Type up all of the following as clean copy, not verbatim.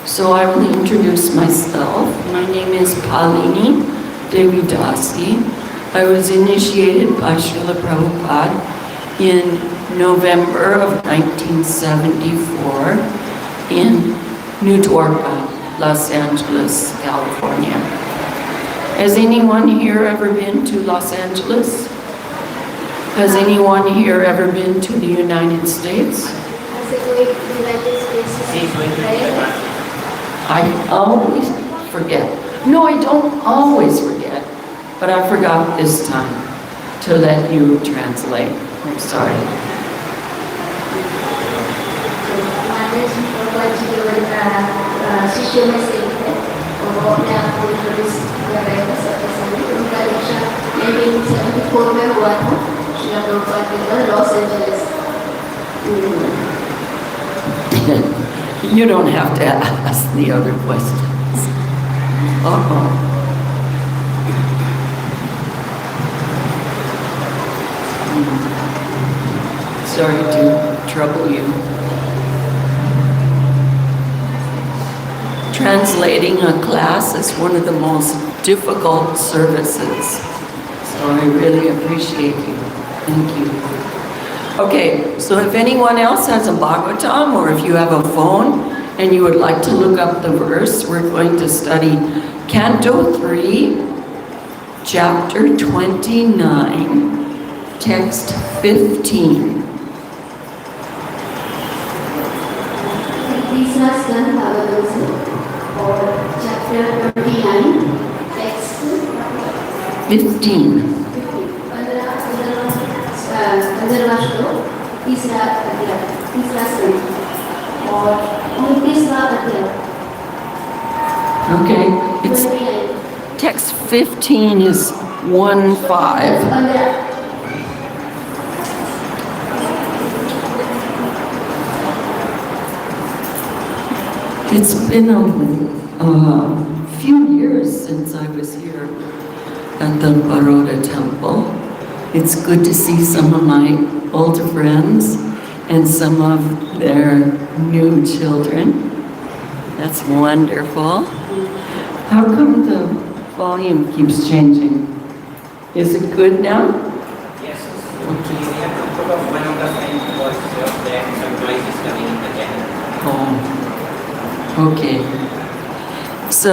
So I will introduce myself. My name is Phalini Devidasi. I was initiated by Srila Prabhupada in November of 1974 in New Dwarka, Los Angeles, California. Has anyone here ever been to Los Angeles? Has anyone here ever been to the United States? I always forget. No, I don't always forget, but I forgot this time to let you translate. I'm sorry. You don't have to ask the other questions. Sorry to trouble you. Translating a class is one of the most difficult services. So I really appreciate you. Thank you. Okay, so if anyone else has a Bhagavatam, or if you have a phone and you would like to look up the verse, we're going to study Canto 3, Chapter 29, Text 15. Chapter 29, Text 15. Okay, it's text 15 is 1-5. It's been a few years since I was here at the Baroda temple. It's good to see some of my older friends and some of their new children. That's wonderful. How come the volume keeps changing? Is it good now? Yes. Okay. We have to put off one of the fine voices there, some noise is coming in the channel. Oh, okay. So,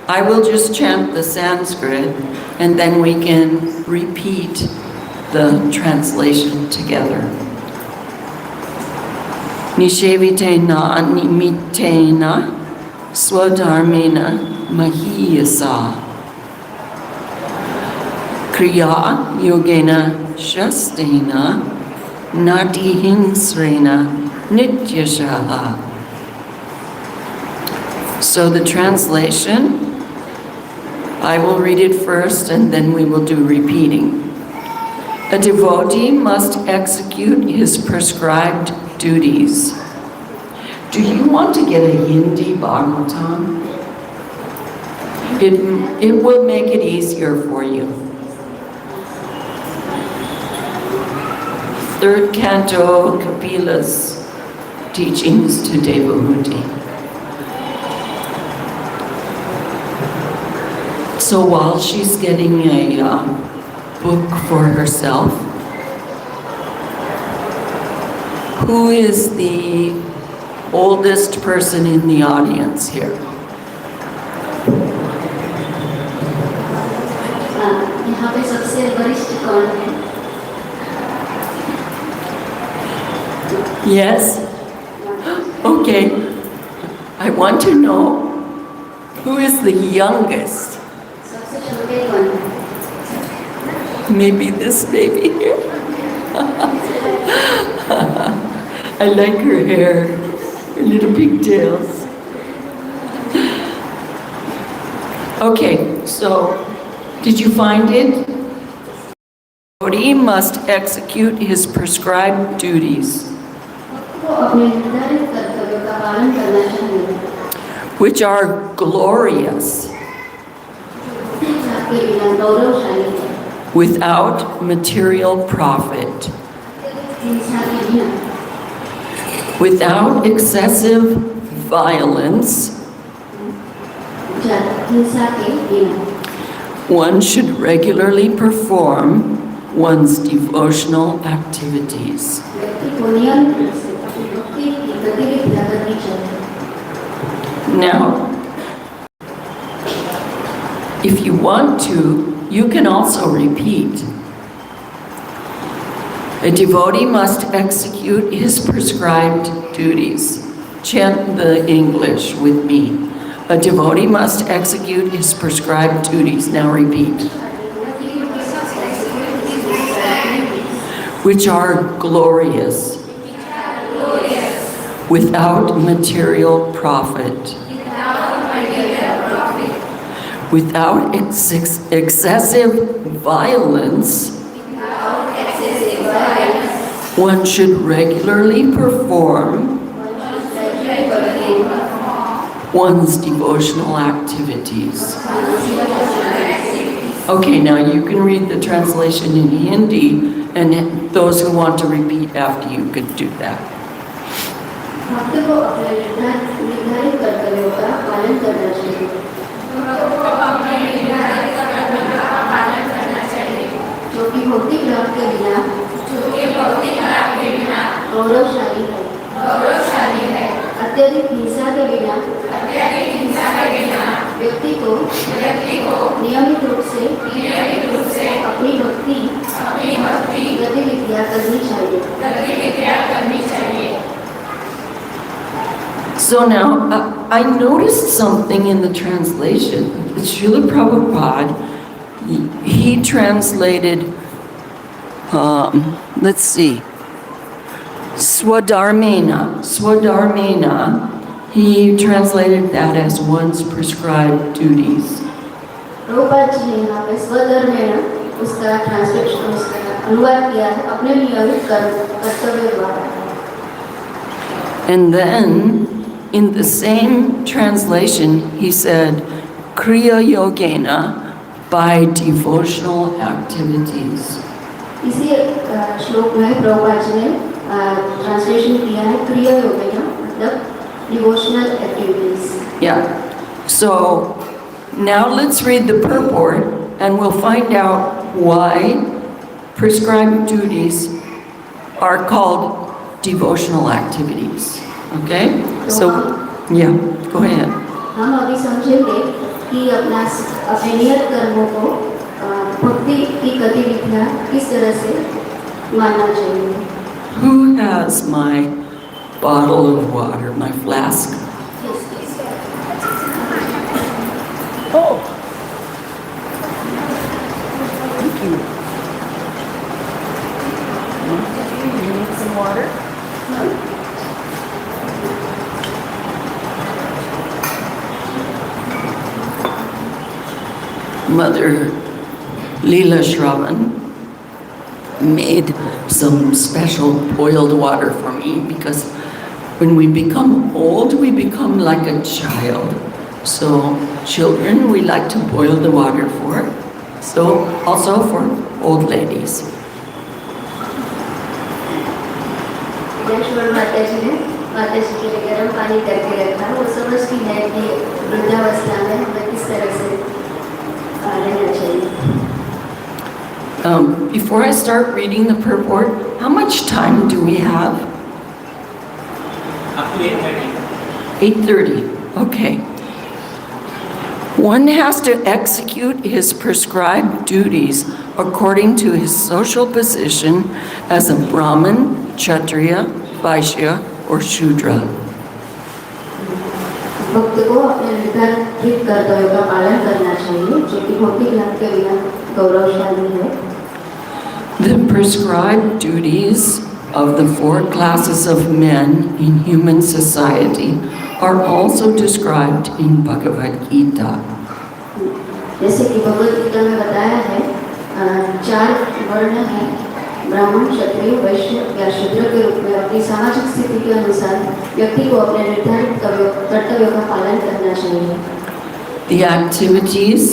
I will just chant the Sanskrit and then we can repeat the translation together. Nishevitena nimitena swadharmena mahiyasa kriya yogena shastena natihinsrena nityashaha. So the translation, I will read it first and then we will do repeating. A devotee must execute his prescribed duties. Do you want to get a Hindi Bhagavatam? It will make it easier for you. Third canto, Kapila's teachings to Devahuti. So while she's getting a book for herself, who is the oldest person in the audience here? Yes? Okay. I want to know who is the youngest. Maybe this baby here. I like her hair, her little pigtails. Okay, so did you find it? He must execute his prescribed duties, which are glorious, without material profit, without excessive violence, हिंसा के बिना one should regularly perform one's devotional activities. व्यक्ति को नियमित रूप से अपनी भक्ति की गतिविधियां करनी चाहिए। Now, if you want to, you can also repeat. A devotee must execute his prescribed duties. Chant the English with me. A devotee must execute his prescribed duties. Now repeat. Which are glorious, without material profit, without excessive violence. One should regularly perform one's devotional activities. Okay, now you can read the translation in Hindi, and those who want to repeat after you could do that. भक्त को अपने निर्धारित कर्तव्यों का पालन करना चाहिए जो कि भौतिक लाभ के बिना गौरवशाली है अत्यधिक हिंसा के बिना व्यक्ति को नियमित रूप से अपनी भक्ति गतिविधियां करनी चाहिए। So now, I noticed something in the translation. Srila Prabhupada, he translated, let's see, Swadharmena, he translated that as one's prescribed duties. Prabhupada ji ने यहाँ पे स्वधर्मेण उसका ट्रांसलेशन उसका अनुवाद किया है अपने नियमित कर्तव्य द्वारा। And then, in the same translation, he said, Kriya Yogena, by devotional activities. इसी श्लोक में प्रभुपाद जी ने ट्रांसलेशन किया है क्रिया योगेन मतलब devotional activities. Yeah. So now let's read the purport and we'll find out why prescribed duties are called devotional activities. Okay? So, yeah, go ahead. हम अभी समझेंगे कि अपने नियत कर्मों को भक्ति की गतिविधियां किस तरह से मानना चाहिए। Who has my bottle of water, my flask? Oh. Thank you. You need some water? Mother Leela Shravan made some special boiled water for me because when we become old, we become like a child. So children, we like to boil the water for. So also for old ladies. माताजी के लिए गर्म पानी करके रखा वो समझती है कि वृद्धावस्था में हमें किस तरह से रहना चाहिए। Before I start reading the purport, how much time do we have? Up to 8:30. 8:30. Okay. One has to execute his prescribed duties according to his social position as a Brahmin, Kshatriya, Vaishya, or Shudra. भक्त को अपने निर्धारित कर्तव्यों का पालन करना चाहिए जो कि भौतिक लाभ के बिना गौरवशाली है। The prescribed duties of the four classes of men in human society are also described in Bhagavad Gita. जैसे कि भगवद गीता में बताया है 4 वर्ण हैं ब्राह्मण क्षत्रिय वैश्य या शूद्र के रूप में अपनी सामाजिक स्थिति के अनुसार व्यक्ति को अपने निर्धारित कर्तव्यों का पालन करना चाहिए। The activities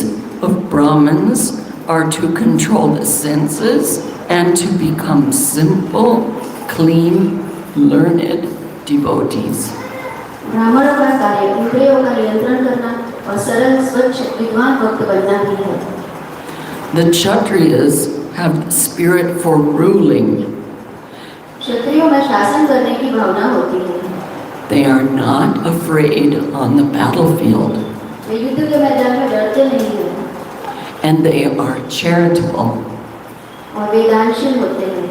of Brahmins are to control the senses and to become simple, clean, learned devotees. ब्राह्मणों का कार्य इंद्रियों का नियंत्रण करना और सरल स्वच्छ विद्वान भक्त बनना ही है। The Kshatriyas have the spirit for ruling. क्षत्रियों में शासन करने की भावना होती है। They are not afraid on the battlefield. वे युद्ध के मैदान में डरते नहीं हैं And they are charitable. और वे दानशील होते हैं।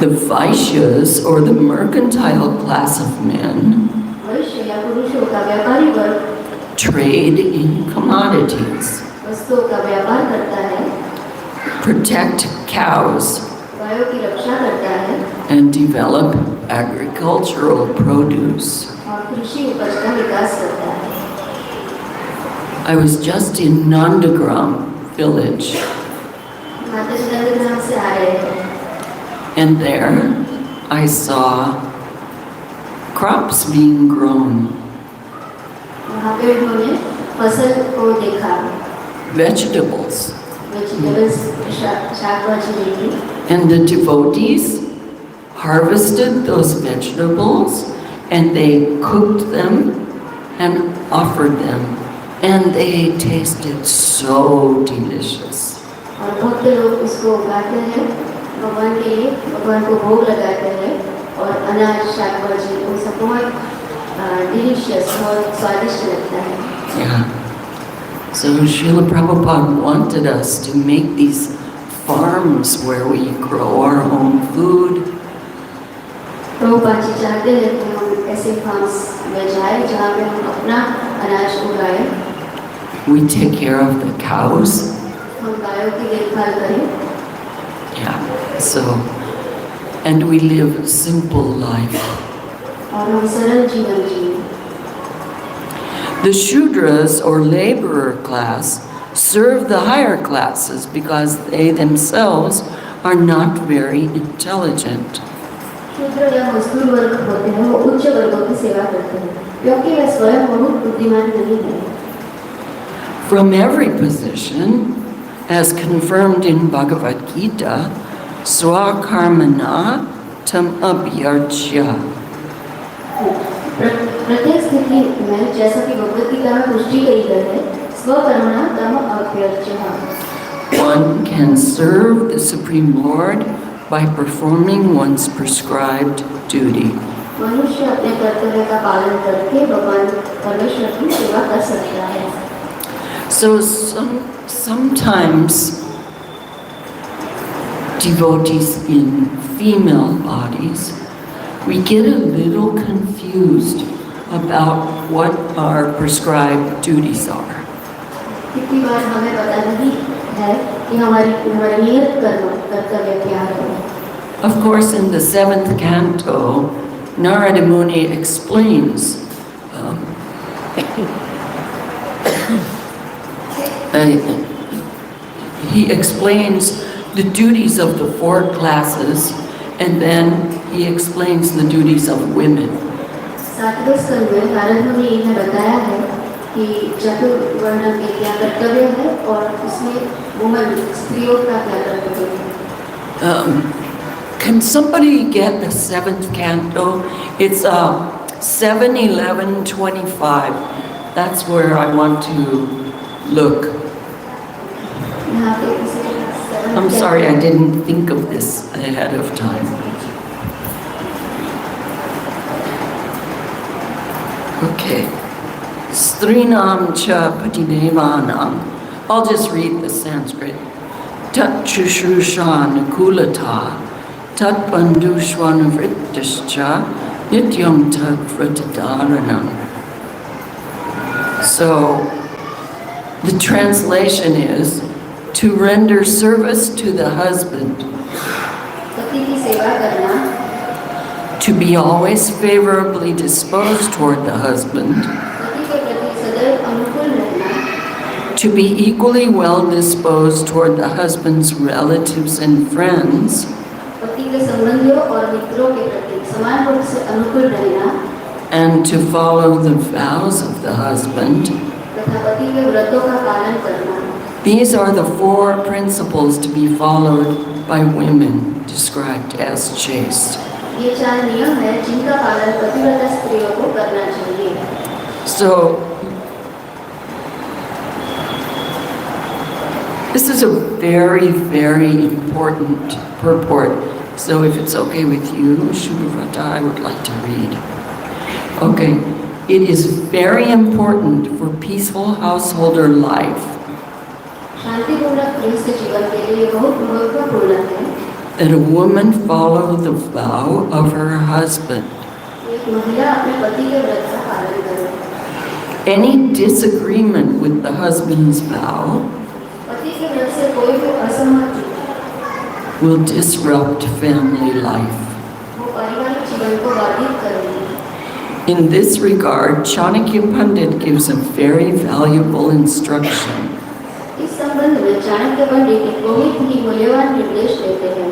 The Vaishyas, or the mercantile class of men, वैश्य या पुरुषों का व्यापारी वर्ग trade in commodities, वस्तुओं का व्यापार करता है, protect cows, गायों की रक्षा करता है and develop agricultural produce. और कृषि उपज का विकास करता है। I was just in Nandagram village, माताजी नंदग्राम से आ रहे हैं and there I saw crops being grown, वहाँ पे उन्होंने फसल को देखा, vegetables, वेजिटेबल्स शाकभाजी देखी and the devotees harvested those vegetables and they cooked them and offered them, and they tasted so delicious. और भक्त लोग इसको उगाते हैं भगवान के लिए, भगवान को भोग लगाते हैं और अनाज शाकभाजी वो सब बहुत डिलीशियस और स्वादिष्ट लगता है। Yeah. So Srila Prabhupada wanted us to make these farms where we grow our own food. Prabhupada ji चाहते हैं कि हम ऐसे फार्म्स में जाएं जहाँ पे हम अपना अनाज उगाएं, We take care of the cows. हम गायों की देखभाल करें Yeah. So, and we live a simple life. और हम सरल जीवन जिएं। The Shudras, or laborer class, serve the higher classes because they themselves are not very intelligent. शूद्र या मजदूर वर्ग होते हैं वो उच्च वर्गों की सेवा करते हैं क्योंकि वे स्वयं बहुत बुद्धिमान नहीं हैं। From every position, as confirmed in Bhagavad Gita, swakarmana tam abhyarchya. प्रत्येक स्थिति में जैसा कि भगवद गीता में पुष्टि गई है स्वकर्मणा तम अभ्यर्च्यः। One can serve the Supreme Lord by performing one's prescribed duty. मनुष्य अपने कर्तव्य का पालन करके भगवान परमेश्वर की सेवा कर सकता है। So sometimes devotees in female bodies, we get a little confused about what our prescribed duties are. कितनी बार हमें पता नहीं है कि हमारे नियत कर्तव्य क्या है। Of course, in the 7th canto, Narada Muni explains he explains the duties of the 4 classes, and then he explains the duties of women. सातवें स्कंद में नारद मुनि ने बताया है कि चतुर्वर्ण के क्या कर्तव्य है और उसमें वुमन स्त्रियों का क्या कर्तव्य है। Can somebody get the 7th canto? It's 7, 11, 25. That's where I want to look. यहाँ पे किसी I'm sorry, I didn't think of this ahead of time. Okay. Strinam cha patidevanam. I'll just read the Sanskrit. Tat chushushan kulata. Tat bandhushwan vrittascha. Nityam tat vratadaranam. So, the translation is to render service to the husband, पति की सेवा करना, to be always favorably disposed toward the husband, पति के प्रति सदैव अनुकूल रहना, to be equally well disposed toward the husband's relatives and friends, पति के संबंधियों और मित्रों के प्रति समान रूप से अनुकूल रहना, and to follow the vows of the husband. तथा पति के व्रतों का पालन करना। These are the 4 principles to be followed by women described as chaste. ये 4 नियम है जिनका पालन पतिव्रता स्त्रियों को करना चाहिए। So, this is a very, very important purport. So if it's okay with you, Shubhavata, I would like to read. Okay. It is very important for peaceful householder life शांतिपूर्वक गृहस्थ जीवन के लिए बहुत महत्वपूर्ण है that a woman follow the vow of her husband. एक महिला अपने पति के व्रत का पालन करे। Any disagreement with the husband's vow पति के व्रत से कोई भी असहमति will disrupt family life. वो पारिवारिक जीवन को बाधित करेगी। In this regard, Chanakya Pandit gives a very valuable instruction. इस संबंध में चाणक्य पंडित एक बहुत ही मूल्यवान निर्देश देते हैं।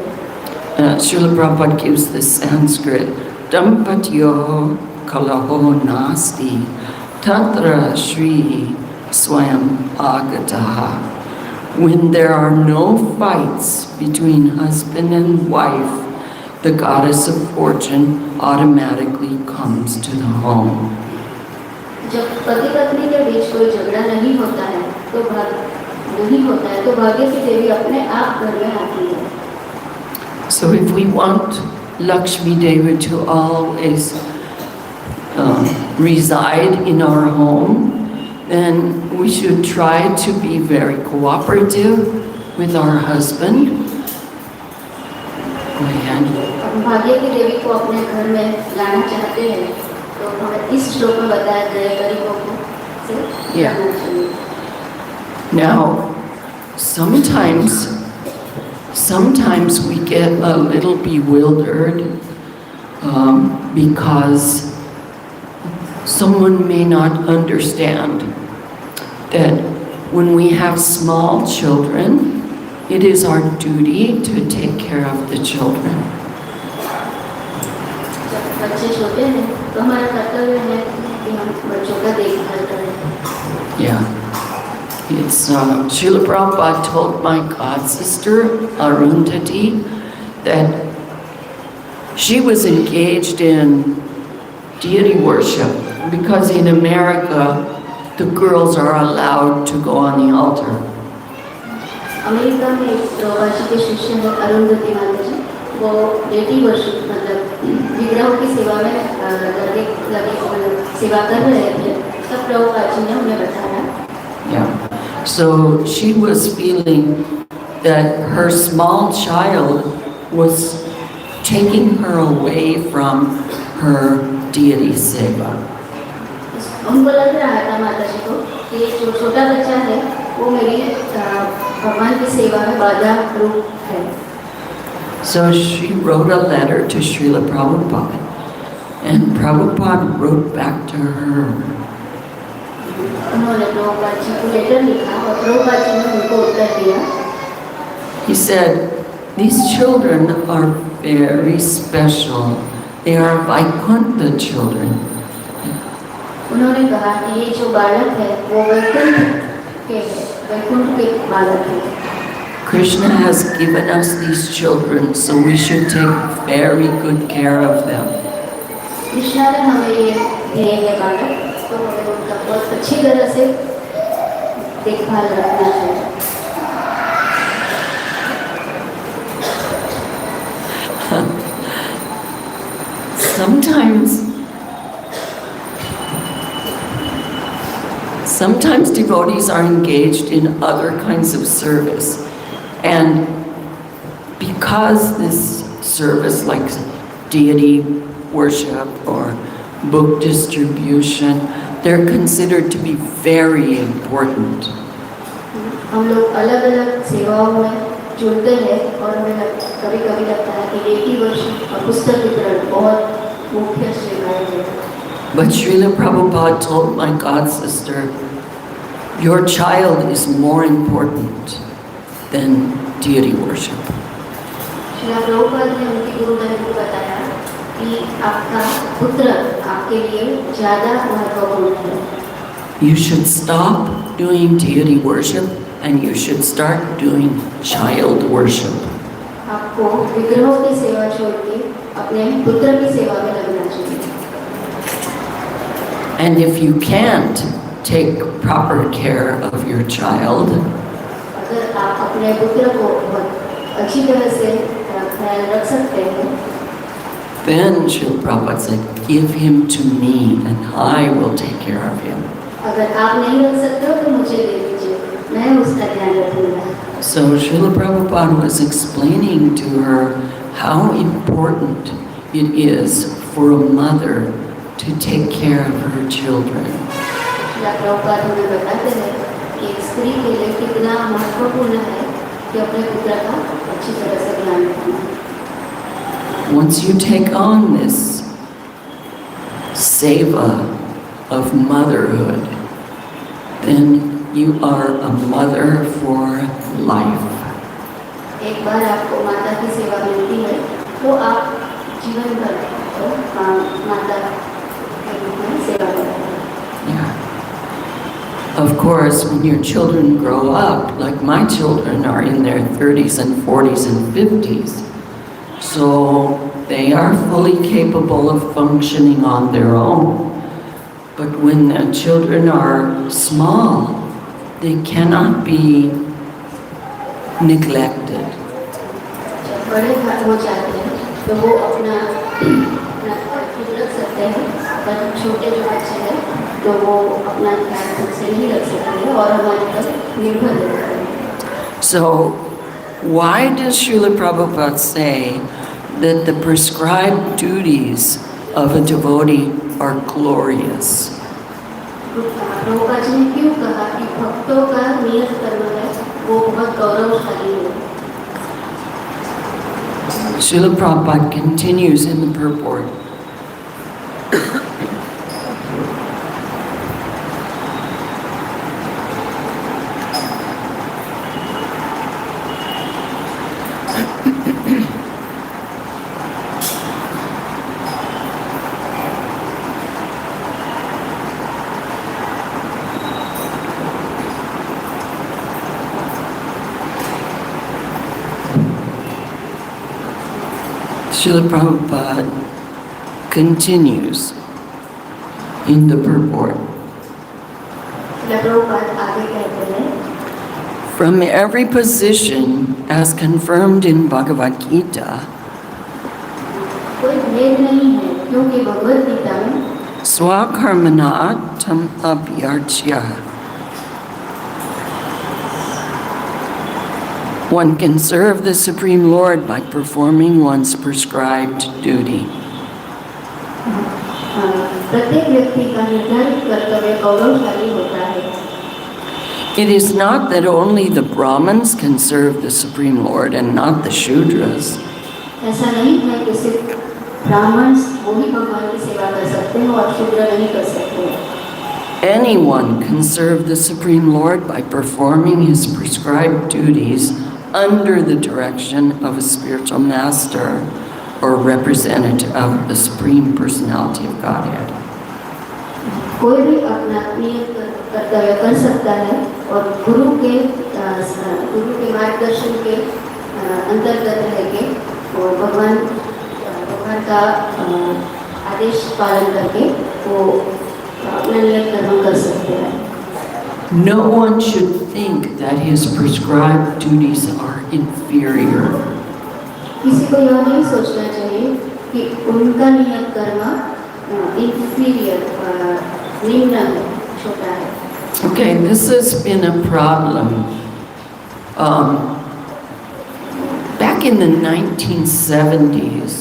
Srila Prabhupada gives the Sanskrit, Dampatyo kalaho nasti tatra shri swayam agataha. When there are no fights between husband and wife, the goddess of fortune automatically comes to the home. जब पति पत्नी के बीच कोई झगड़ा नहीं होता है तो भाग्य की देवी अपने आप घर में आती है। So if we want Lakshmi Devi to always reside in our home, then we should try to be very cooperative with our husband. Go ahead. भाग्य की देवी को अपने घर में लाना चाहते हैं तो हमें इस श्लोक में बताया गया गरीबों को से करना चाहिए। Now, sometimes we get a little bewildered because someone may not understand that when we have small children, it is our duty to take care of the children. जब बच्चे छोटे हैं तो हमारा कर्तव्य है कि हम बच्चों का देखभाल करें। Yeah. It's Srila Prabhupada told my god sister Arundhati that she was engaged in deity worship because in America the girls are allowed to go on the altar. America में एक प्रवासी के शिष्य हैं अरुंधति माता जी, वो डेटी वर्शिप मतलब विग्रहों की सेवा में सेवा कर रहे थे, तब प्रभुपाद जी ने उन्हें बताया। Yeah. So she was feeling that her small child was taking her away from her deity seva. उनको लग रहा था माता जी को कि जो छोटा बच्चा है वो मेरी भगवान की सेवा में बाधा रूप है। So she wrote a letter to Srila Prabhupada, and Prabhupada wrote back to her. उन्होंने प्रभुपाद जी को लेटर लिखा और प्रभुपाद जी ने उनको उत्तर दिया। He said, "These children are very special. They are Vaikuntha children." उन्होंने कहा कि ये जो बालक है वो वैकुंठ के बालक है। Krishna has given us these children, so we should take very good care of them. Krishna ने हमें ये दिए हैं बालक, तो हमें उनका बहुत अच्छी तरह से देखभाल रखना चाहिए। Sometimes devotees are engaged in other kinds of service, and because this service, like deity worship or book distribution, they're considered to be very important. हम लोग अलग-अलग सेवाओं में जुड़ते हैं और हमें कभी-कभी लगता है कि एक ही वर्ष और पुस्तक वितरण बहुत मुख्य सेवाएं हैं। But Srila Prabhupada told my god sister, your child is more important than deity worship. Srila Prabhupada ने उनकी गुरुदेव को बताया कि आपका पुत्र आपके लिए ज़्यादा महत्वपूर्ण है। You should stop doing deity worship and you should start doing child worship. आपको विग्रहों की सेवा छोड़ के अपने पुत्र की सेवा में लगना चाहिए। And if you can't take proper care of your child, अगर आप अपने पुत्र को बहुत अच्छी तरह से ख्याल रख सकते हैं, then Srila Prabhupada said, give him to me and I will take care of him. अगर आप नहीं रख सकते हो तो मुझे दे दीजिए, मैं उसका ध्यान रखूंगा। So Srila Prabhupada was explaining to her how important it is for a mother to take care of her children. Srila Prabhupada हमें बताते हैं कि एक स्त्री के लिए कितना महत्वपूर्ण है कि अपने पुत्र का अच्छी तरह से ध्यान रखना। Once you take on this seva of motherhood, then you are a mother for life. एक बार आपको माता की सेवा मिलती है तो आप जीवन भर माता के रूप में सेवा करते हैं। Yeah. Of course, when your children grow up, like my children are in their 30s and 40s and 50s, so they are fully capable of functioning on their own. But when the children are small, they cannot be neglected. जब बड़े हो जाते हैं तो वो अपना खुद रख सकते हैं, पर छोटे जो बच्चे हैं तो वो अपना ध्यान खुद से नहीं रख सकते और हमारे पर निर्भर रहते हैं। So, why does Srila Prabhupada say that the prescribed duties of a devotee are glorious? Prabhupada ji ने क्यों कहा कि भक्तों का नियत कर्म है वो बहुत गौरवशाली है? Srila Prabhupada continues in the purport. Srila Prabhupada continues in the purport. Prabhupada आगे कहते हैं, From every position, as confirmed in Bhagavad Gita, कोई भेद नहीं है क्योंकि भगवद गीता में Swakarmana tam abhyarchya. One can serve the Supreme Lord by performing one's prescribed duty. प्रत्येक व्यक्ति का निर्धारित कर्तव्य गौरवशाली होता है। It is not that only the Brahmins can serve the Supreme Lord and not the Shudras. ऐसा नहीं है कि सिर्फ ब्राह्मण वो ही भगवान की सेवा कर सकते हैं और शूद्र नहीं कर सकते। Anyone can serve the Supreme Lord by performing his prescribed duties under the direction of a spiritual master or representative of the Supreme Personality of Godhead. कोई भी अपना नियत कर्तव्य कर सकता है और गुरु के मार्गदर्शन के अंतर्गत रह के वो भगवान का आदेश पालन करके वो अपना नियत कर्म कर सकते हैं। No one should think that his prescribed duties are inferior. किसी को यह नहीं सोचना चाहिए कि उनका नियत कर्म inferior निम्न है, छोटा है। Okay, this has been a problem. Back in the 1970s,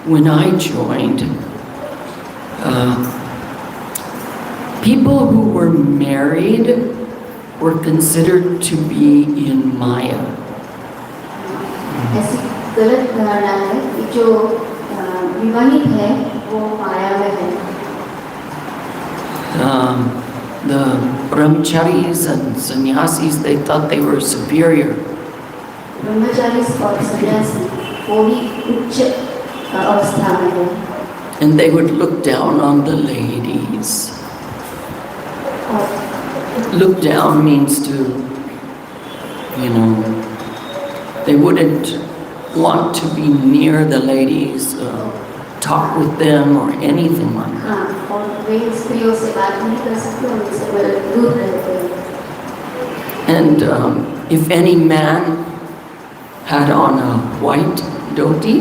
when I joined, people who were married were considered to be in Maya. ऐसी गलत धारणा है कि जो विवाहित है वो माया में है। The brahmacharis and sannyasis, they thought they were superior. ब्रह्मचारी और सन्यासी वो भी उच्च अवस्था में है। And they would look down on the ladies. Look down means to, they wouldn't want to be near the ladies, talk with them or anything like that. हाँ, और वे स्त्रियों से बात नहीं कर सकते, उनसे बड़े दूर रहते हैं. And if any man had on a white dhoti,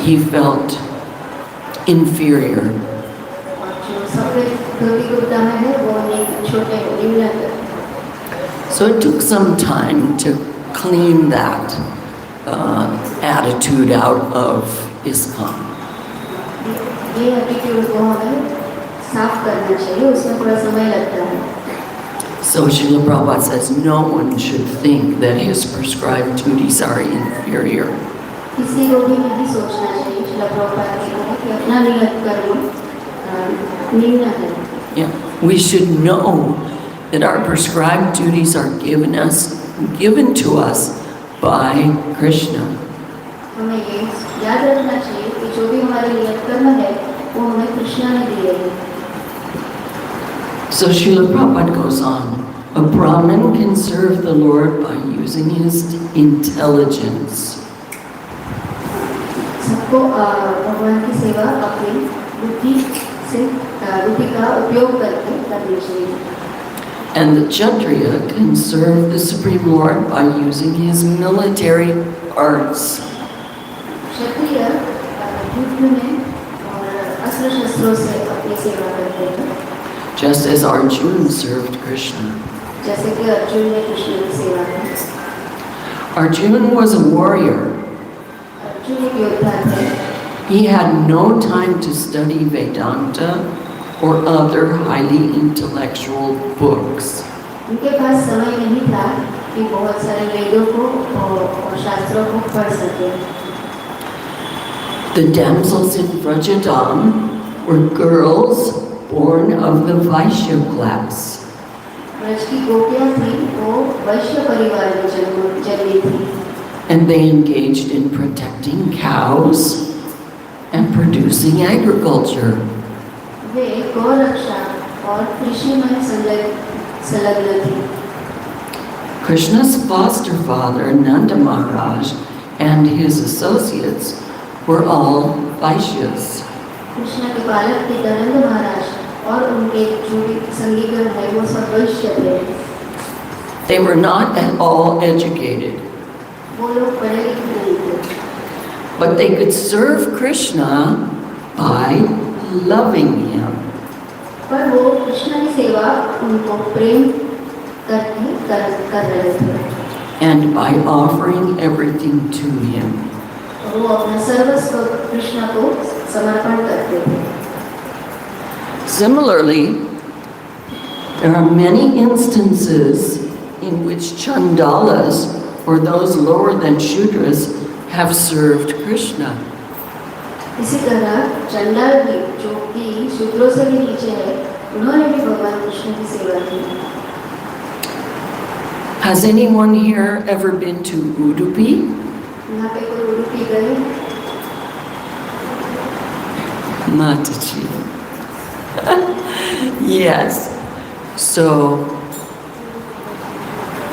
he felt inferior. और जो सफेद धोती कुर्ता में है, वो एक छोटे निम्न. So it took some time to clean that attitude out of ISKCON. ये एटीट्यूड को हमें साफ करना चाहिए, उसमें थोड़ा समय लगता है. So Srila Prabhupada says no one should think that his prescribed duties are inferior. किसी को भी नहीं सोचना चाहिए, श्रील प्रभुपाद कहते हैं कि अपना नियत कर्म निम्न है. Yeah, we should know that our prescribed duties are given to us by Krishna. हमें ये याद रखना चाहिए कि जो भी हमारे नियत कर्म है, वो हमें कृष्ण ने दिए हैं. So Srila Prabhupada goes on. A Brahmin can serve the Lord by using his intelligence. सबको भगवान की सेवा अपनी बुद्धि का उपयोग करके करनी चाहिए. And the Kshatriya can serve the Supreme Lord by using his military arts. क्षत्रिय युद्ध में और अस्त्र शस्त्रों से अपनी सेवा करते हैं. Just as Arjuna served Krishna. जैसे कि अर्जुन ने कृष्ण की सेवा की. Arjuna was a warrior. Arjun एक योद्धा थे. He had no time to study Vedanta or other highly intellectual books. उनके पास समय नहीं था कि बहुत सारे वेदों को और शास्त्रों को पढ़ सके. The damsels in Vrajadam were girls born of the Vaishya class. Braj की गोपियां थी, वो वैश्य परिवार में जन्मी थी. And they engaged in protecting cows and producing agriculture. वे गौरक्षा और कृषि में संलग्न थी. Krishna's foster father, Nanda Maharaj, and his associates were all Vaishyas. Krishna के बालक पिता नंद महाराज और उनके जो भी संगीगण है, वो सब वैश्य थे. They were not at all educated, वो लोग पढ़े लिखे नहीं थे, but they could serve Krishna by loving him. पर वो कृष्ण की सेवा उनको प्रेम करके कर रहे थे. And by offering everything to him. और वो अपना सर्वस्व कृष्ण को समर्पण करते थे. Similarly, there are many instances in which Chandalas, or those lower than Shudras, have served Krishna. इसी तरह चंडाल भी, जो कि शूद्रों से भी नीचे है, उन्होंने भी भगवान कृष्ण की सेवा की. Has anyone here ever been to Udupi? यहाँ पे कोई उडुपी गए? Mataji. Yes. So,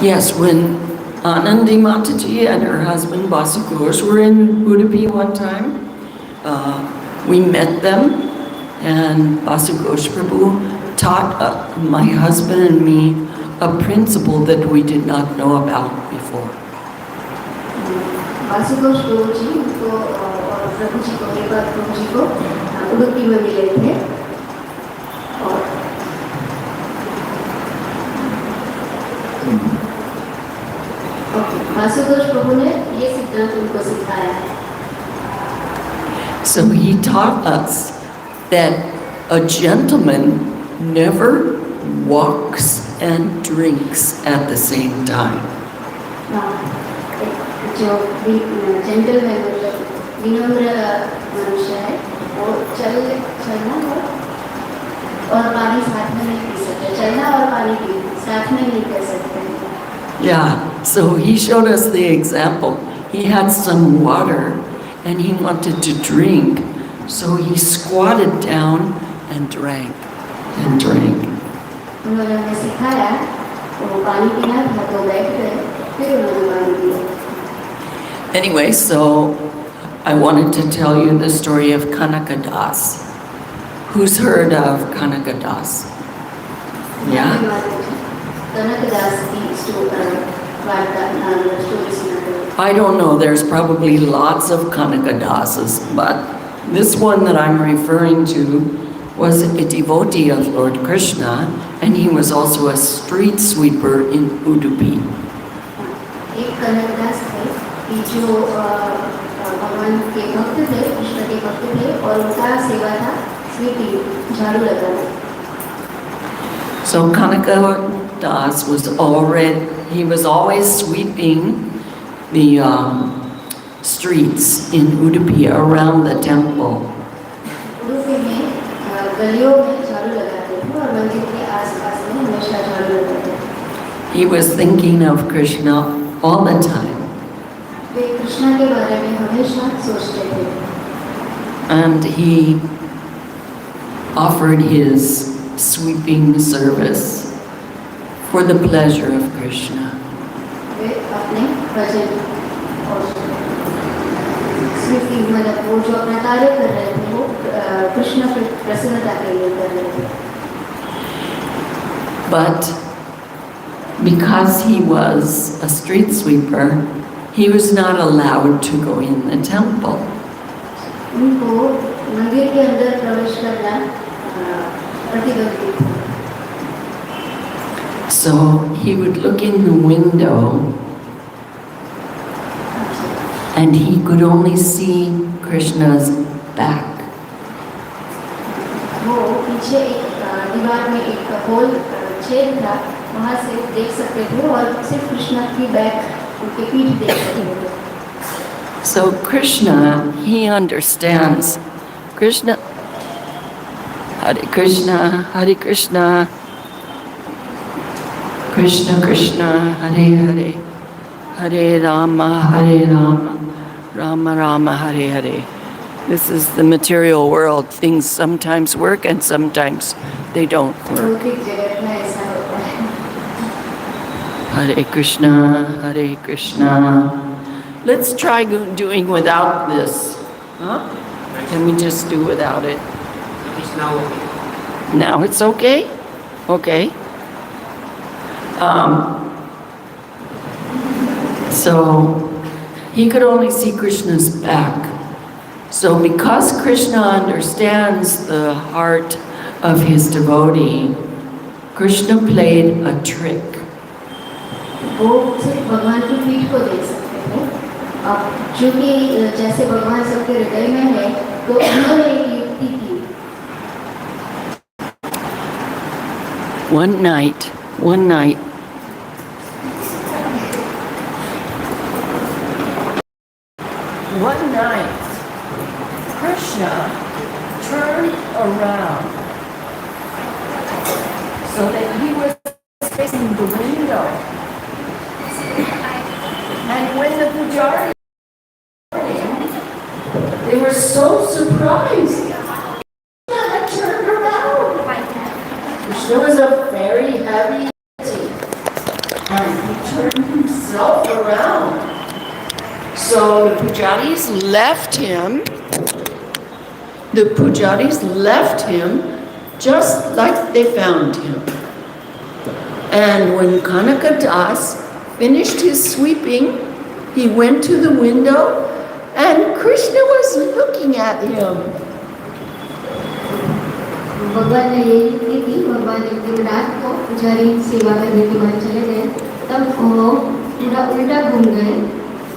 yes, when Anandi Mataji and her husband Basukosh were in Udupi one time, we met them, and Basukosh Prabhu taught my husband and me a principle that we did not know about before. Vasudev प्रभु जी को और प्रभु जी को, एक बार प्रभु जी को उडुपी में मिले थे. और वासुदेव प्रभु ने ये सिद्धांत उनको सिखाया. So he taught us that a gentleman never walks and drinks at the same time. जो जेंटलमैन मतलब विनम्र मनुष्य है, वो चलना और पानी साथ में नहीं पी सकते. चलना और पानी पी साथ में नहीं कर सकते. Yeah, so he showed us the example. He had some water and he wanted to drink, so he squatted down and drank and drank. उन्होंने हमें सिखाया, वो पानी पीना था तो बैठ गए, फिर उन्होंने पानी पिया. Anyway, so I wanted to tell you the story of Kanakadas. Who's heard of Kanakadas? Yeah? Kanakdas की स्टोरी सुना करो। I don't know, there's probably lots of Kanakadasas, but this one that I'm referring to was a devotee of Lord Krishna, and he was also a street sweeper in Udupi. एक कनकदास थे कि जो भगवान के भक्त थे, कृष्ण के भक्त थे, और उनका सेवा था स्वीपिंग, झाड़ू लगाना। So Kanakadas was always sweeping the streets in Udupi around the temple. Udupi में गलियों में झाड़ू लगाते थे और मंदिर के आसपास में हमेशा झाड़ू लगाते थे। He was thinking of Krishna all the time. वे कृष्ण के बारे में हमेशा सोचते थे। And he offered his sweeping service for the pleasure of Krishna. वे अपने भजन और स्वीपिंग मतलब वो जो अपना कार्य कर रहे थे वो कृष्ण की प्रसन्नता के लिए कर रहे थे। But because he was a street sweeper, he was not allowed to go in the temple. उनको मंदिर के अंदर प्रवेश करना प्रतिबंधित था। So he would look in the window and he could only see Krishna's back. वो पीछे एक दीवार में एक होल छेद था, वहाँ से देख सकते थे और सिर्फ कृष्ण की बैक उनके पीठ देख सकते थे। So Krishna, he understands. Krishna, Hare Krishna, Hare Krishna, Krishna Krishna, Hare Hare, Hare Rama, Rama Rama, Hare Hare. This is the material world. Things sometimes work and sometimes they don't work. भौतिक जगत में ऐसा होता है। Hare Krishna, Hare Krishna. Let's try doing without this. Huh? Can we just do without it? It's now okay. Now it's okay? Okay. So he could only see Krishna's back. So because Krishna understands the heart of his devotee, Krishna played a trick. वो सिर्फ भगवान की पीठ को देख सकते थे। अब चूंकि जैसे भगवान सबके हृदय में है, तो उन्होंने एक युक्ति की। One night, Krishna turned around so that he was facing the window. And when the pujaris came, they were so surprised. Krishna had turned around. Krishna was a very heavy entity, and he turned himself around. So the pujaris left him just like they found him. And when Kanakadas finished his sweeping, he went to the window and Krishna was looking at him. भगवान ने ये युक्ति की। भगवान एक दिन रात को पुजारी सेवा करने के बाद चले गए, तब वो पूरा उल्टा घूम गए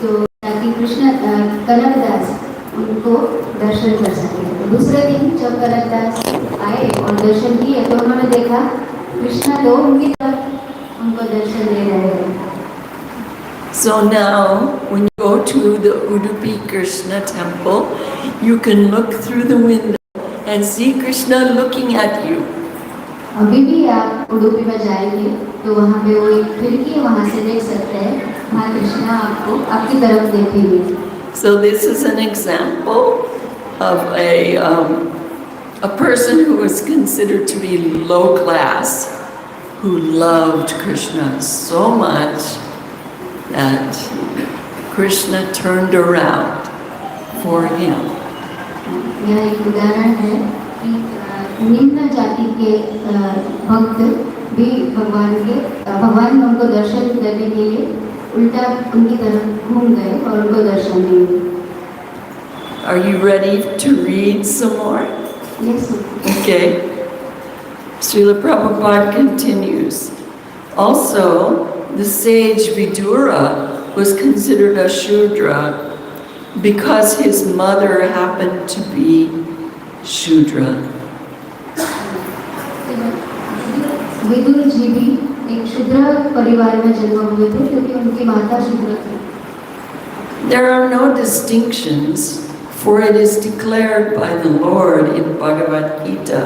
तो ताकि कृष्ण कनकदास उनको दर्शन कर सके। तो दूसरे दिन जब कनकदास आए और दर्शन किए तो उन्होंने देखा कृष्ण तो उनकी तरफ उनको दर्शन दे रहे हैं। So now, when you go to the Udupi Krishna temple, you can look through the window and see Krishna looking at you. अभी भी आप उडुपी में जाएंगे तो वहाँ पे वो एक खिड़की है, वहाँ से देख सकते हैं, वहाँ कृष्णा आपको आपकी तरफ देखेंगे। So this is an example of a person who was considered to be low class, who loved Krishna so much that Krishna turned around for him. यह एक उदाहरण है कि निम्न जाति के भक्त भी भगवान उनको दर्शन देने के लिए उल्टा उनकी तरफ घूम गए और उनको दर्शन दिए. Are you ready to read some more? Yes. Okay. Srila Prabhupada continues. Also, the sage Vidura was considered a Shudra because his mother happened to be Shudra. Vidur ji भी एक शूद्र परिवार में जन्म हुए थे क्योंकि उनकी माता शूद्र थी. There are no distinctions, for it is declared by the Lord in Bhagavad Gita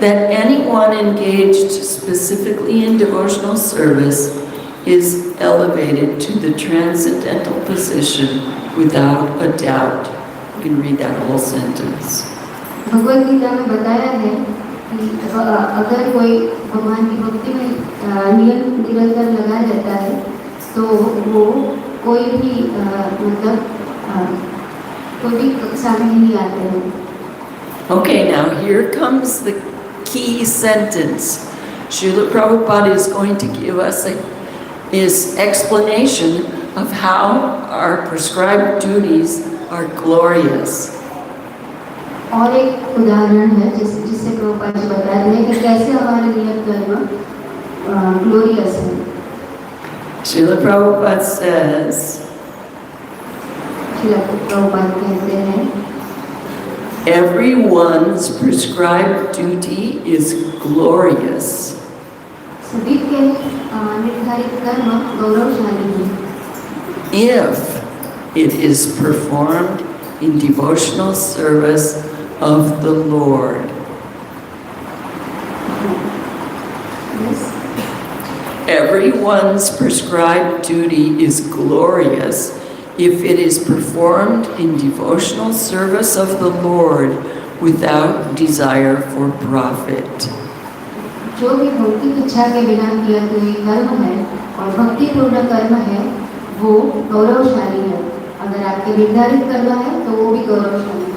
that anyone engaged specifically in devotional service is elevated to the transcendental position without a doubt. You can read that whole sentence. Bhagavad Gita में बताया है कि अगर कोई भगवान की भक्ति में निरंतर लगा रहता है तो वो कोई भी कोई भी कक्षा में नहीं आते हैं. Okay, now here comes the key sentence. Srila Prabhupada is going to give us his explanation of how our prescribed duties are glorious. और एक उदाहरण है जिससे प्रभुपाद जी बता रहे हैं कि कैसे हमारे नियत कर्म ग्लोरियस है. Srila Prabhupada says, प्रभुपाद कहते हैं everyone's prescribed duty is glorious. सभी के निर्धारित कर्म गौरवशाली हैं If it is performed in devotional service of the Lord. Yes. Everyone's prescribed duty is glorious if it is performed in devotional service of the Lord without desire for profit. जो भी भौतिक इच्छा के बिना किया कोई कर्म है और भक्ति पूर्ण कर्म है वो गौरवशाली है. अगर आपके निर्धारित कर्म है तो वो भी गौरवशाली है.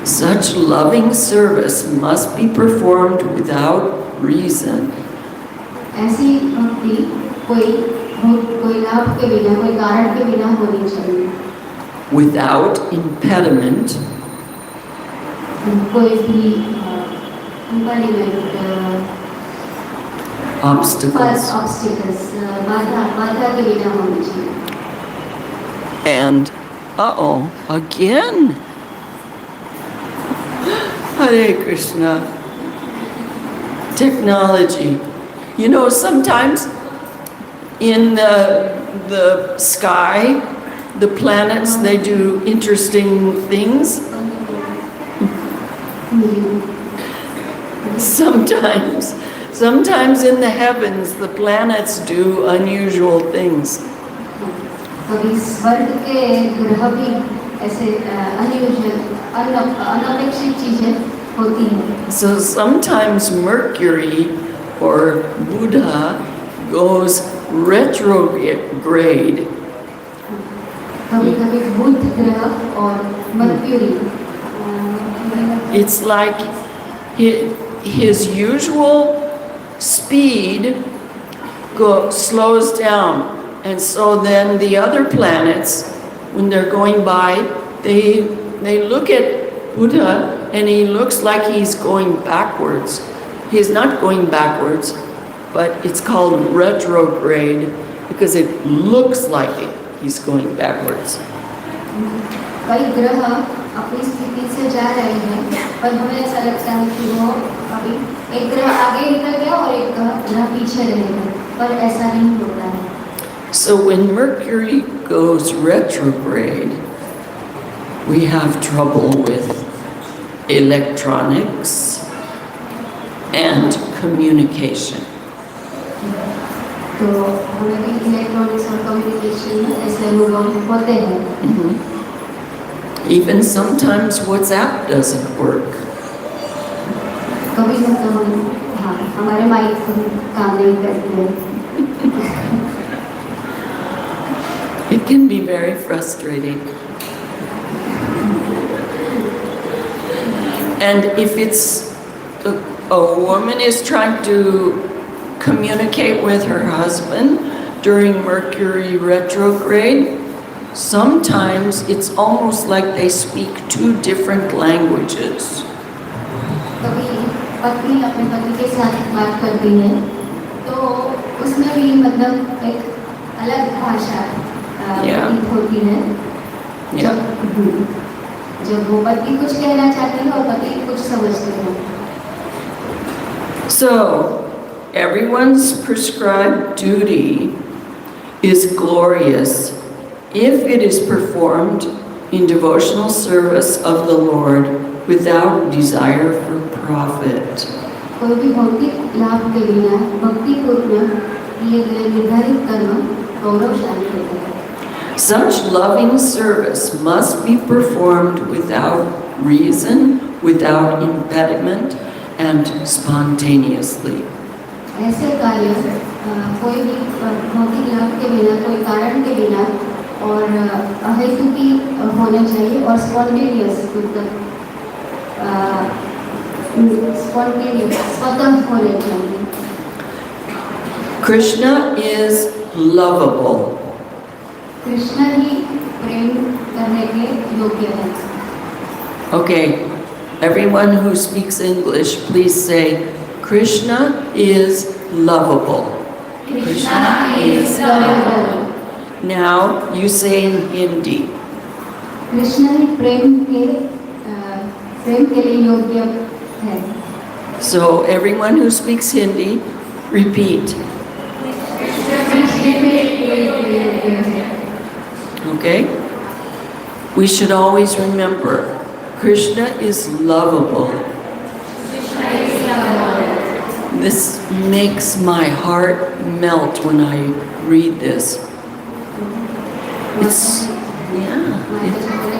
Such loving service must be performed without reason. ऐसी भक्ति कोई लाभ के बिना कोई कारण के बिना होनी चाहिए. Without impediment. कोई भी impediment obstacles बाधा के बिना होनी चाहिए. And again. Hare Krishna. Technology. You know, sometimes in the sky, the planets, they do interesting things. Sometimes in the heavens, the planets do unusual things. कभी स्वर्ग के ग्रह भी ऐसे अनपेक्षित चीजें होती हैं. So sometimes Mercury or Buddha goes retrograde. कभी-कभी बुध ग्रह और mercury It's like his usual speed slows down, and so then the other planets, when they're going by, they look at Buddha and he looks like he's going backwards. He's not going backwards, but it's called retrograde because it looks like he's going backwards. कई ग्रह अपनी स्थिति से जा रहे हैं पर हमें ऐसा लगता है कि वो अभी एक ग्रह आगे निकल गया और एक ग्रह पीछे रहेगा, पर ऐसा नहीं होता है. So when Mercury goes retrograde, we have trouble with electronics and communication. तो हमें भी इलेक्ट्रॉनिक्स और कम्युनिकेशन में ऐसे अनुभव होते हैं. Even sometimes WhatsApp doesn't work. कभी हमारे माइक काम नहीं करते हैं. It can be very frustrating. And if it's a woman is trying to communicate with her husband during Mercury retrograde, sometimes it's almost like they speak two different languages. कभी पत्नी अपने पति के साथ बात करती है तो उसमें भी मतलब एक अलग भाषा प्रतीत होती है जब वो पत्नी कुछ कहना चाहती है और पति कुछ समझते हैं. So everyone's prescribed duty is glorious if it is performed in devotional service of the Lord without desire for profit. कोई भी भौतिक लाभ के बिना भक्ति पूर्वक किए गए निर्धारित कर्म गौरवशाली होते हैं. Such loving service must be performed without reason, without impediment, and spontaneously. ऐसे कार्य कोई भी भौतिक लाभ के बिना, कोई कारण के बिना और अहेतुकी होना चाहिए और स्पॉन्टेनियस स्वतः होने चाहिए. Krishna is lovable. कृष्ण ही प्रेम करने के योग्य है. Okay, everyone who speaks English, please say, Krishna is lovable. Krishna is lovable. Now you say in Hindi. Krishna ही प्रेम के लिए योग्य है. So everyone who speaks Hindi, repeat. Okay? We should always remember, Krishna is lovable. This makes my heart melt when I read this. It's,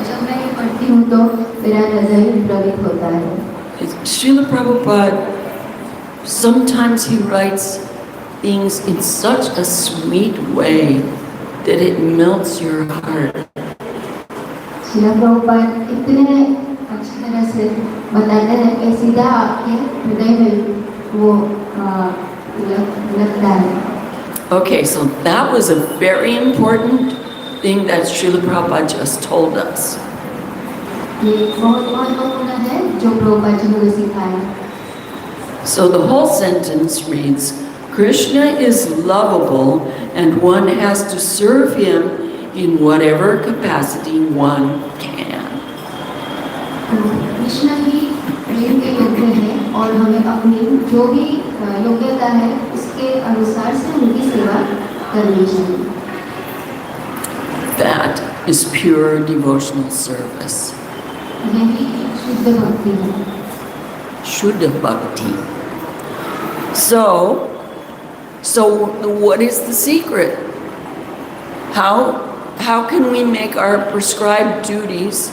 जब मैं पढ़ती हूँ तो मेरा हृदय प्लावित होता है. Srila Prabhupada, sometimes he writes things in such a sweet way that it melts your heart. Srila Prabhupada इतने अच्छी तरह से बताते हैं कि सीधा आपके हृदय में वो लगता है. Okay, so that was a very important thing that Srila Prabhupada just told us. ये बहुत महत्वपूर्ण है जो प्रभुपाद जी ने सिखाया. So the whole sentence reads, Krishna is lovable and one has to serve him in whatever capacity one can. Krishna ही प्रेम के योग्य है और हमें अपनी जो भी योग्यता है उसके अनुसार से उनकी सेवा करनी चाहिए. That is pure devotional service. यही शुद्ध भक्ति है. Shuddha Bhakti. So what is the secret? How can we make our prescribed duties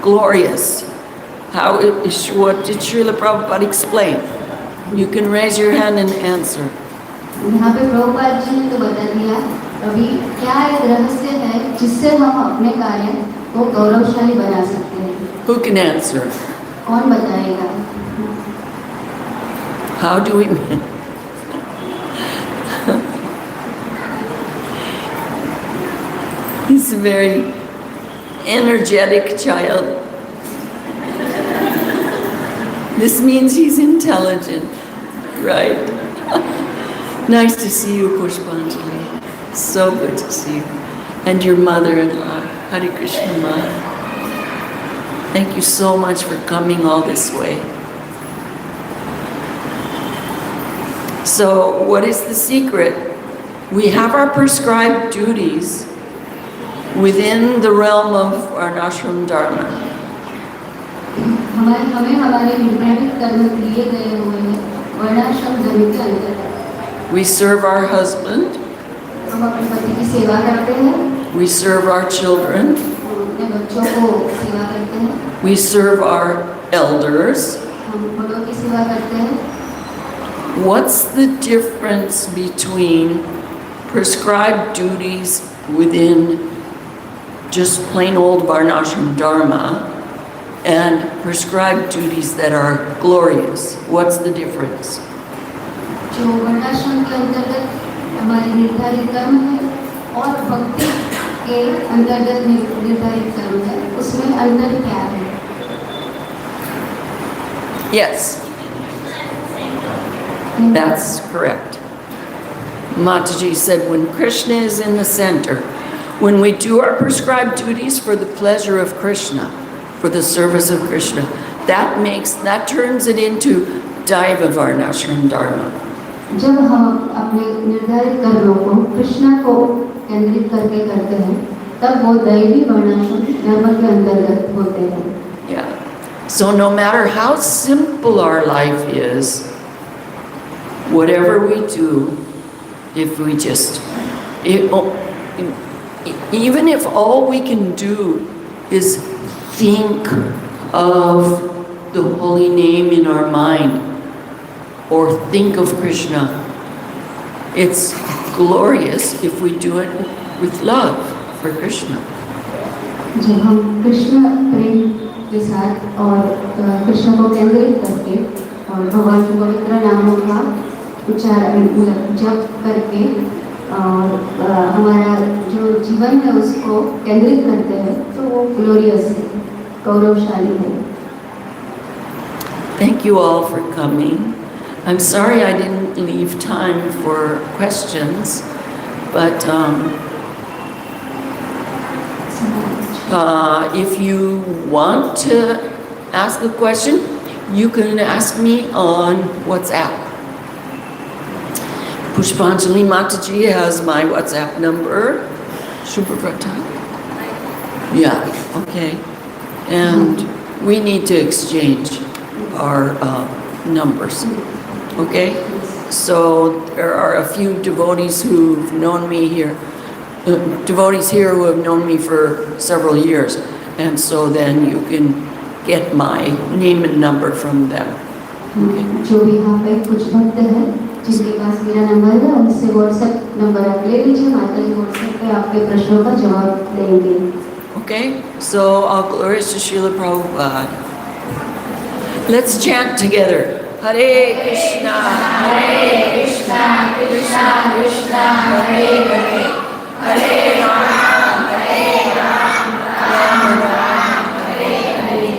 glorious? What did Srila Prabhupada explain? You can raise your hand and answer. यहाँ पे प्रभुपाद जी ने तो बता दिया. अभी क्या एक रहस्य है जिससे हम अपने कार्य को गौरवशाली बना सकते हैं. Who can answer? कौन बताएगा? How do we? He's a very energetic child. This means he's intelligent, right? Nice to see you, Pushpanjali. So good to see you. And your mother-in-law, Hare Krishna Ma. Thank you so much for coming all this way. So, what is the secret? We have our prescribed duties within the realm of Varnashram Dharma. हमें हमारे निर्धारित कर्म दिए गए हुए हैं वर्णाश्रम धर्म के अंतर्गत. We serve our husband. हम अपने पति की सेवा करते हैं. We serve our children. अपने बच्चों को सेवा करते हैं. We serve our elders. हम बड़ों की सेवा करते हैं. What's the difference between prescribed duties within just plain old Varnashram Dharma and prescribed duties that are glorious. What's the difference? जो वर्णाश्रम के अंतर्गत हमारे निर्धारित कर्म है और भक्ति के अंतर्गत निर्धारित कर्म है, उसमें अंतर क्या है? Yes, that's correct. Mataji said when Krishna is in the center, when we do our prescribed duties for the pleasure of Krishna, for the service of Krishna, that turns it into Daiva Varnashram Dharma. जब हम अपने निर्धारित कर्मों को कृष्णा को केंद्रित करके करते हैं, तब वो दैवी वर्णाश्रम धर्म के अंतर्गत होते हैं. Yeah. So no matter how simple our life is, whatever we do, if we just, even if all we can do is think of the holy name in our mind or think of Krishna, it's glorious if we do it with love for Krishna. जब हम कृष्ण प्रेम के साथ और कृष्ण को केंद्रित करके और भगवान के पवित्र नामों का उच्चारण जप करके और हमारा जो जीवन है उसको केंद्रित करते हैं, तो वो ग्लोरियस है, गौरवशाली है. Thank you all for coming. I'm sorry I didn't leave time for questions, but if you want to ask a question, you can ask me on WhatsApp. Pushpanjali Mataji has my WhatsApp number. Shubhavrata? Yeah, okay. And we need to exchange our numbers. Okay? So there are a few devotees who've known me here, devotees here who have known me for several years. And so then you can get my name and number from them. Okay? जो भी यहाँ पे कुछ भक्त हैं जिनके पास मेरा number है, उनसे व्हाट्सएप नंबर आप ले लीजिए, माता जी व्हाट्सएप पे आपके प्रश्नों का जवाब देंगे. Okay? So all glories to Srila Prabhupada. Let's chant together. Hare Krishna, Krishna Krishna, Hare Hare, Hare Rama, Rama Rama, Hare Hare.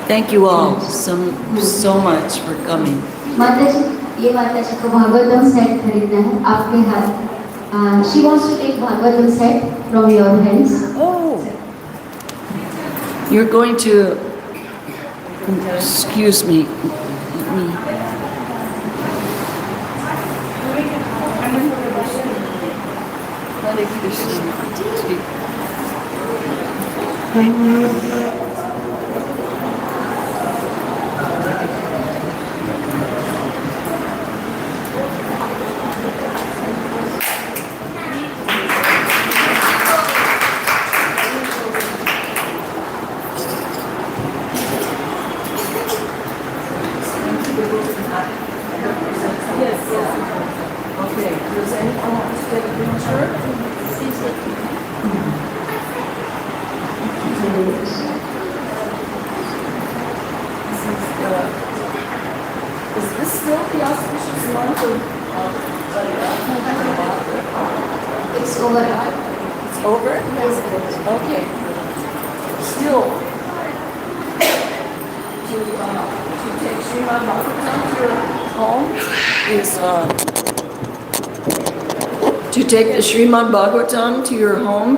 Thank you all so much for coming. माता जी, ये माता जी को भागवतम सेट खरीदना है आपके हाथ. She wants to take Bhagavatam set from your hands. Oh, you're going to, excuse me. Hare Krishna. Is this still the auspicious month of It's over. It's over? Yes. Okay. Still, to take Srimad Bhagavatam to your home is, to take the Srimad Bhagavatam to your home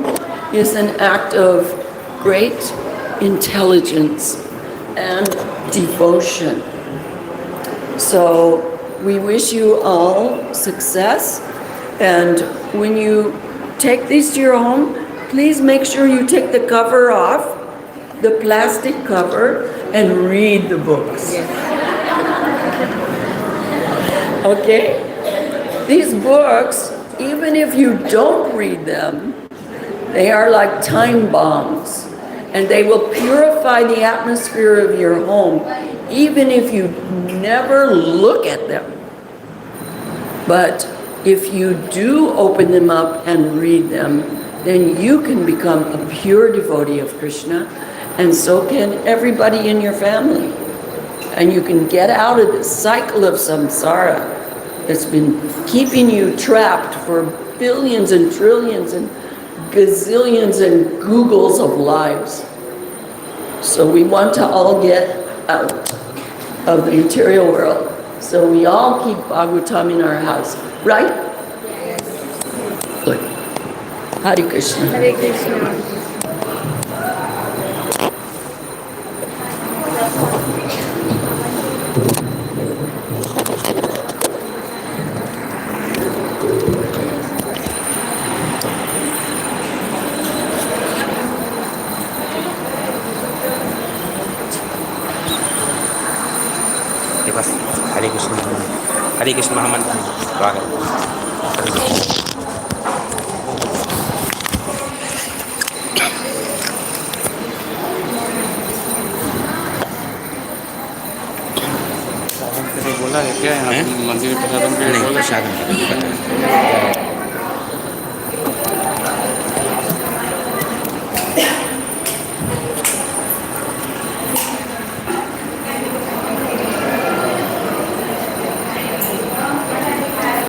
is an act of great intelligence and devotion. So we wish you all success, and when you take these to your home, please make sure you take the cover off, the plastic cover, and read the books. Okay? These books, even if you don't read them, they are like time bombs, and they will purify the atmosphere of your home, even if you never look at them. But if you do open them up and read them, then you can become a pure devotee of Krishna, and so can everybody in your family. And you can get out of this cycle of samsara that's been keeping you trapped for billions and trillions and gazillions and Googles of lives. So we want to all get out of the material world. So we all keep Bhagavatam in our house, right? Yes. Good. Hare Krishna. Hare Krishna. बस हरे कृष्ण महामंत्र स्वागत। बोला है क्या यहाँ मंदिर प्रसादम के नहीं प्रसाद